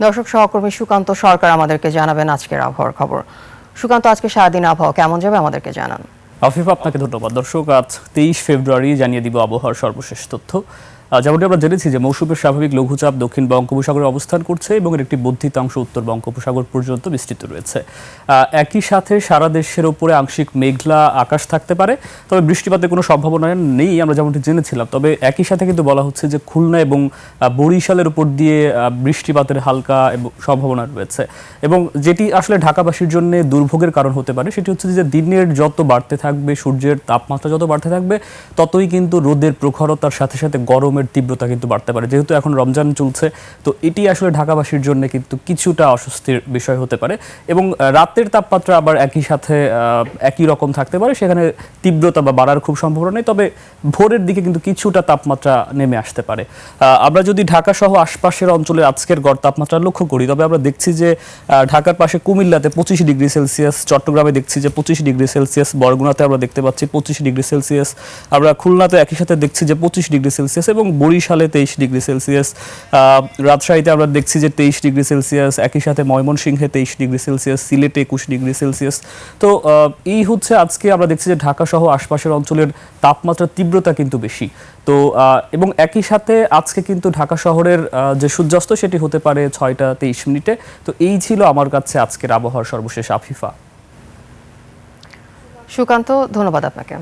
দর্শক সহকর্মী সুকান্ত সরকার আমাদেরকে জানাবেন আজকের আবহাওয়ার খবর। সুকান্ত, আজকে সারাদিন আবহাওয়া কেমন যাবে আমাদেরকে জানান। আফিফা, আপনাকে ধন্যবাদ। দর্শক, আজ 23 ফেব্রুয়ারি জানিয়ে দিব আবহাওয়ার সর্বশেষ তথ্য। যেমনটি আমরা জেনেছি যে মৌসুমের স্বাভাবিক লঘুচাপ দক্ষিণ বঙ্গোপসাগরে অবস্থান করছে এবং এর একটি বর্ধিতাংশ উত্তর বঙ্গোপসাগর পর্যন্ত বিস্তৃত রয়েছে। একই সাথে সারা দেশের ওপরে আংশিক মেঘলা আকাশ থাকতে পারে, তবে বৃষ্টিপাতের কোনো সম্ভাবনা নেই আমরা যেমনটি জেনেছিলাম। তবে একই সাথে কিন্তু বলা হচ্ছে যে খুলনা এবং বরিশালের উপর দিয়ে বৃষ্টিপাতের হালকা সম্ভাবনা রয়েছে এবং যেটি আসলে ঢাকাবাসীর জন্য দুর্ভোগের কারণ হতে পারে সেটি হচ্ছে যে দিনের যত বাড়তে থাকবে, সূর্যের তাপমাত্রা যত বাড়তে থাকবে, ততই কিন্তু রোদের প্রখরতার সাথে সাথে গরমের তীব্রতা কিন্তু বাড়তে পারে। যেহেতু এখন রমজান চলছে, তো এটি আসলে ঢাকাবাসীর জন্য কিন্তু কিছুটা অস্বস্তির বিষয় হতে পারে এবং রাতের তাপমাত্রা আবার একই সাথে একই রকম থাকতে পারে, সেখানে তীব্রতা বা বাড়ার খুব সম্ভাবনা নেই। তবে ভোরের দিকে কিন্তু কিছুটা তাপমাত্রা নেমে আসতে পারে। আমরা যদি ঢাকা সহ আশপাশের অঞ্চলে আজকের গড় তাপমাত্রা লক্ষ্য করি, তবে আমরা দেখছি যে ঢাকার পাশে কুমিল্লাতে 25 ডিগ্রি সেলসিয়াস, চট্টগ্রামে দেখছি যে 25 ডিগ্রি সেলসিয়াস, বরগুনাতে আমরা দেখতে পাচ্ছি 25 ডিগ্রি সেলসিয়াস, আমরা খুলনাতে একই সাথে দেখছি যে 25 ডিগ্রি সেলসিয়াস এবং বরিশালে 23 ডিগ্রি সেলসিয়াস, রাজশাহীতে আমরা দেখছি যে 23 ডিগ্রি সেলসিয়াস, একই সাথে ময়মনসিংহে 23 ডিগ্রি সেলসিয়াস, সিলেটে 21 ডিগ্রি সেলসিয়াস। তো এই হচ্ছে আজকে আমরা দেখছি যে ঢাকা সহ আশপাশের অঞ্চলের তাপমাত্রার তীব্রতা কিন্তু বেশি। তো এবং একই সাথে আজকে কিন্তু ঢাকা শহরের যে সূর্যাস্ত সেটি হতে পারে 6টা 23 মিনিটে। তো এই ছিল আমার কাছে আজকের আবহাওয়ার সর্বশেষ। আফিফা। সুকান্ত, ধন্যবাদ আপনাকে।